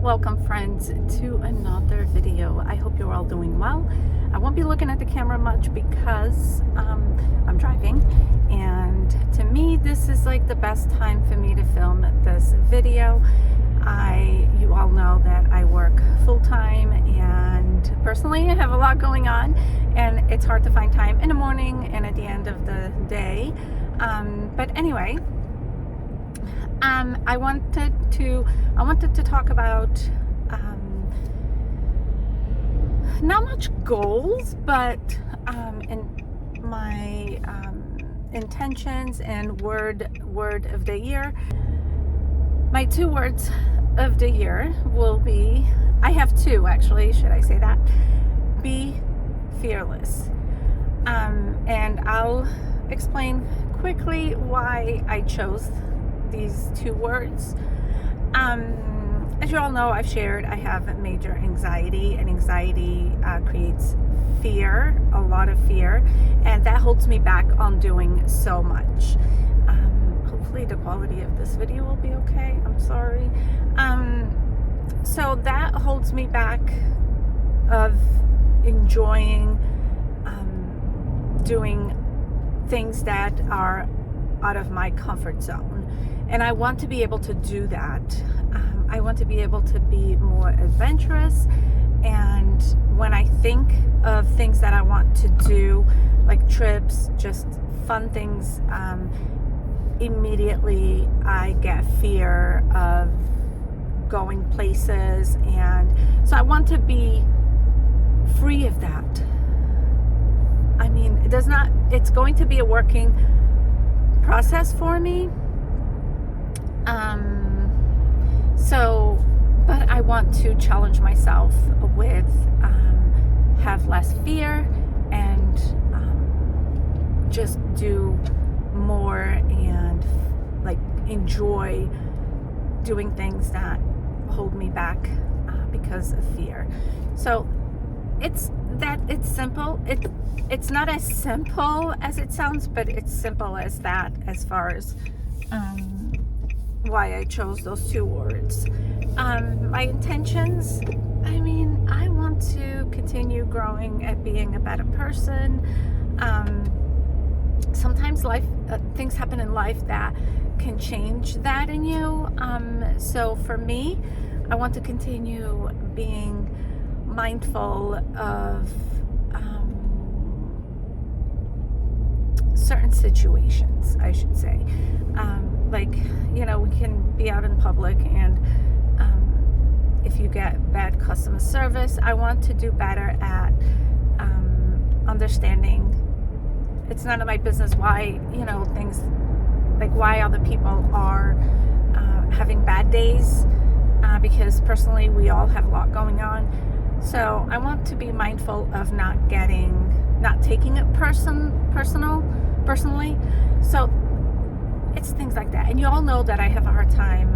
Welcome friends to another video. I hope you're all doing well. I won't be looking at the camera much because I'm driving, and to me this is like the best time for me to film this video. You all know that I work full-time, and personally I have a lot going on, and it's hard to find time in the morning and at the end of the day. But anyway, I wanted to talk about not much goals, but in my intentions and word of the year. My 2 words of the year will be, I have 2 actually, should I say that? Be fearless. And I'll explain quickly why I chose these 2 words. As you all know, I've shared I have major anxiety, and anxiety creates fear, a lot of fear, and that holds me back on doing so much. Hopefully the quality of this video will be okay. I'm sorry. So that holds me back of enjoying doing things that are out of my comfort zone, and I want to be able to do that. I want to be able to be more adventurous, and when I think of things that I want to do, like trips, just fun things, immediately I get fear of going places, and so I want to be free of that. I mean, it's going to be a working process for me. But I want to challenge myself with have less fear and just do more and like enjoy doing things that hold me back because of fear. So it's simple. It's not as simple as it sounds, but it's simple as that, as far as why I chose those 2 words. My intentions, I mean, I want to continue growing at being a better person. Sometimes things happen in life that can change that in you. So for me, I want to continue being mindful of certain situations, I should say. Like, you know, we can be out in public, and if you get bad customer service, I want to do better at understanding it's none of my business why, you know, things like why other people are having bad days, because personally we all have a lot going on. So I want to be mindful of not taking it personally. So it's things like that. And you all know that I have a hard time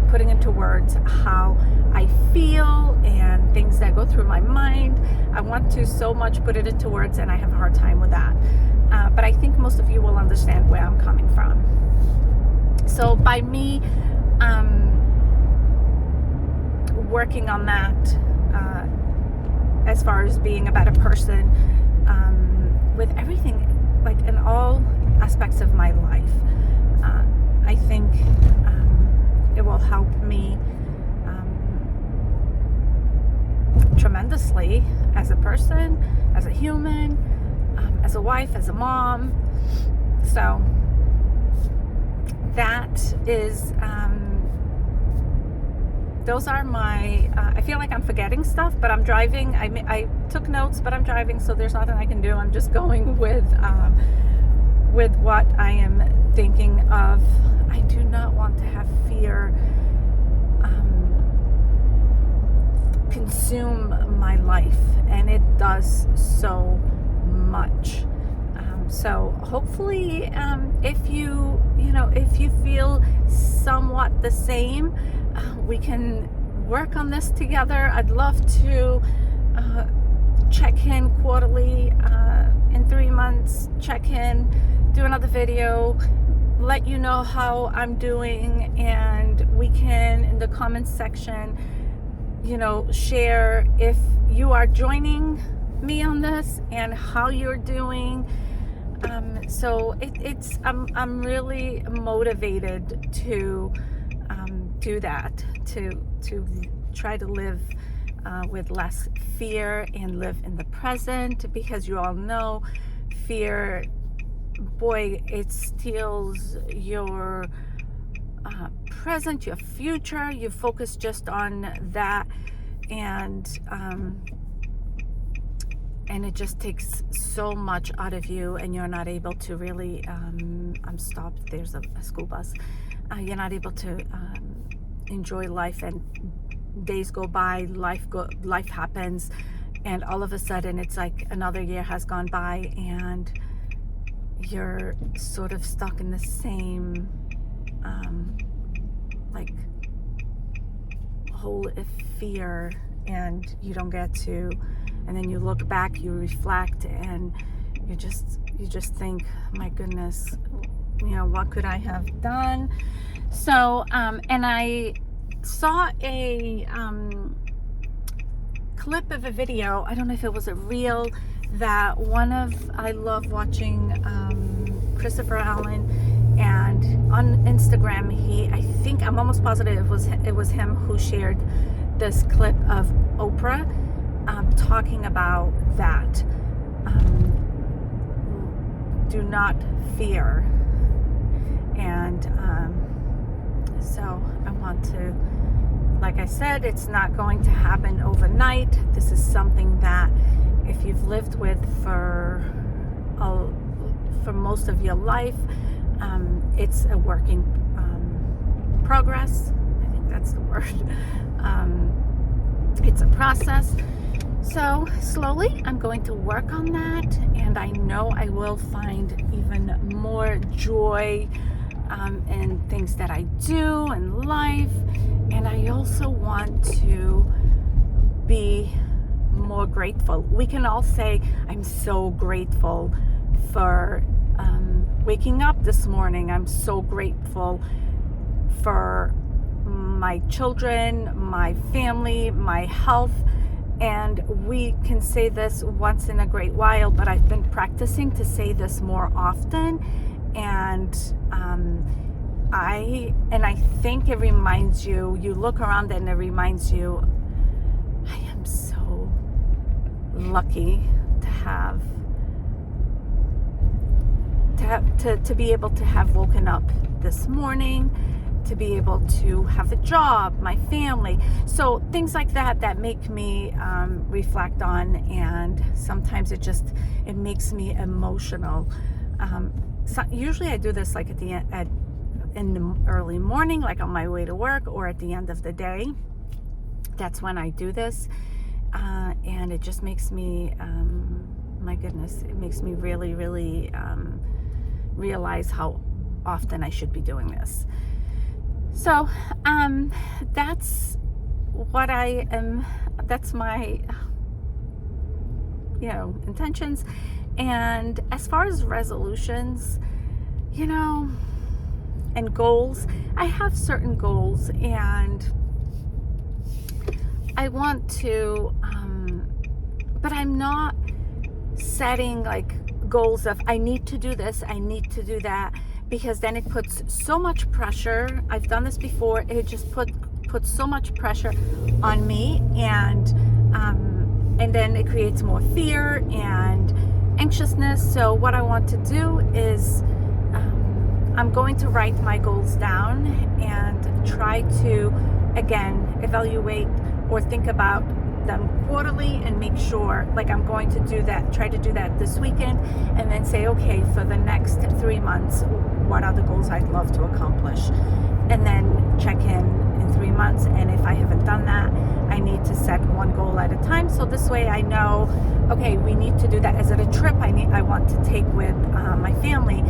putting into words how I feel and things that go through my mind. I want to so much put it into words, and I have a hard time with that. But I think most of you will understand where I'm coming from. So by me working on that, as far as being a better person, with everything, like in all aspects of my life, I think it will help me tremendously as a person, as a human, as a wife, as a mom. So that is those are my I feel like I'm forgetting stuff, but I'm driving. I took notes, but I'm driving, so there's nothing I can do. I'm just going with what I am thinking of. I do not want to have fear consume my life, and it does so much. So hopefully, if you feel somewhat the same, we can work on this together. I'd love to check in quarterly, in 3 months, check in, do another video, let you know how I'm doing, and we can, in the comments section, share if you are joining me on this and how you're doing. So I'm really motivated to do that, to try to live with less fear and live in the present, because you all know fear, boy, it steals your present, your future. You focus just on that, and it just takes so much out of you, and you're not able to really I'm stopped, there's a school bus. You're not able to enjoy life, and days go by, life happens, and all of a sudden it's like another year has gone by, and you're sort of stuck in the same hole of fear, and you don't get to, and then you look back, you reflect, and you just think, my goodness, what could I have done? So and I saw a clip of a video, I don't know if it was a reel, that I love watching Christopher Allen, and on Instagram, I'm almost positive it was him who shared this clip of Oprah talking about that. Do not fear. And so I want to, like I said, it's not going to happen overnight. This is something that if you've lived with for most of your life, it's a working progress. I think that's the word. It's a process. So slowly I'm going to work on that, and I know I will find even more joy in things that I do in life. And I also want to be more grateful. We can all say, I'm so grateful for waking up this morning. I'm so grateful for my children, my family, my health. And we can say this once in a great while, but I've been practicing to say this more often. And I think it reminds you, you look around and it reminds you, I am so lucky to be able to have woken up this morning, to be able to have a job, my family. So things like that make me reflect on, and sometimes it makes me emotional. So usually I do this like in the early morning, like on my way to work, or at the end of the day. That's when I do this, and it just makes me, my goodness, it makes me really, really realize how often I should be doing this. So that's what I am. That's my intentions. And as far as resolutions, and goals, I have certain goals, and I want to, but I'm not setting like goals of I need to do this, I need to do that, because then it puts so much pressure. I've done this before. It just puts so much pressure on me, and then it creates more fear and anxiousness. So what I want to do is I'm going to write my goals down and try to, again, evaluate or think about them quarterly, and make sure, like, I'm going to do that, try to do that this weekend, and then say, okay, for the next 3 months, what are the goals I'd love to accomplish? And then check in 3 months, and if I haven't done that, I need to set one goal at a time. So this way I know, okay, we need to do that. Is it a trip I want to take with my family?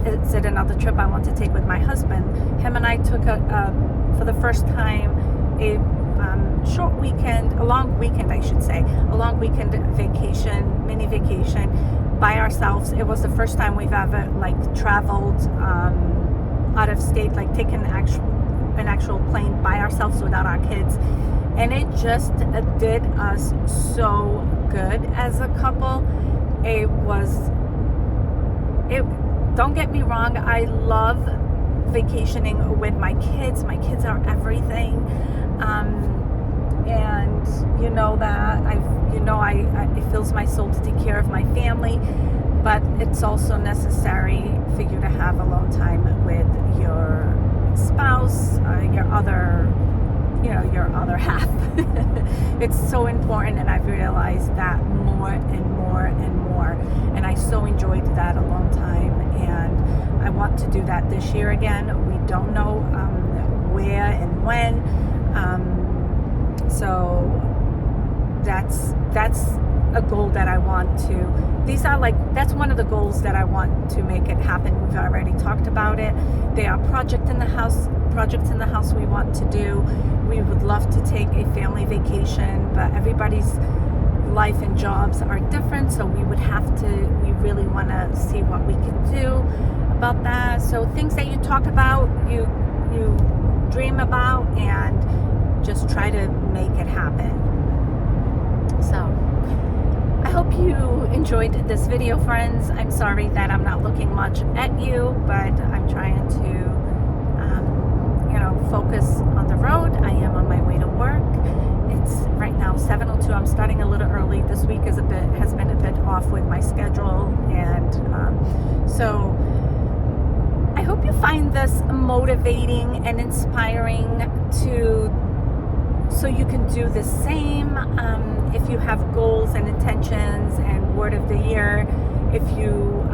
Is it another trip I want to take with my husband? Him and I took for the first time, a short weekend, a long weekend vacation, mini vacation by ourselves. It was the first time we've ever traveled out of state, like taking an actual plane by ourselves without our kids. And it just did us so good as a couple. Don't get me wrong, I love vacationing with my kids. My kids are everything. And you know that it fills my soul to take care of my family, but it's also necessary for you to have alone time with your spouse, your other half. It's so important, and I've realized that more and more and more, and I so enjoyed that alone time, and I want to do that this year again. We don't know where and when, so that's a goal that I want to. That's one of the goals that I want to make it happen. We've already talked about it. There are projects in the house we want to do. We would love to take a family vacation, but everybody's life and jobs are different, so we really want to see what we can do about that. So things that you talk about, you dream about, and just try to make it happen. So I hope you enjoyed this video, friends. I'm sorry that I'm not looking much at you, but I'm trying to focus on the road. I am on my way to work. It's right now 7:02. I'm starting a little early. This week has been a bit off with my schedule, and so I hope you find this motivating and inspiring so you can do the same. If you have goals and intentions and word of the year, if you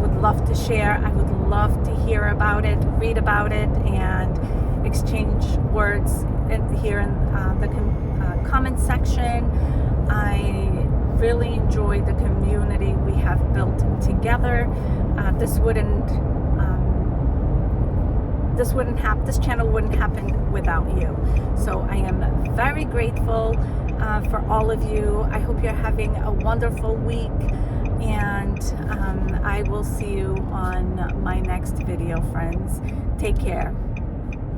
would love to share, I would love to hear about it, read about it, and exchange words here in the comment section. I really enjoy the community we have built together. This channel wouldn't happen without you. So I am very grateful for all of you. I hope you're having a wonderful week, and I will see you on my next video, friends. Take care.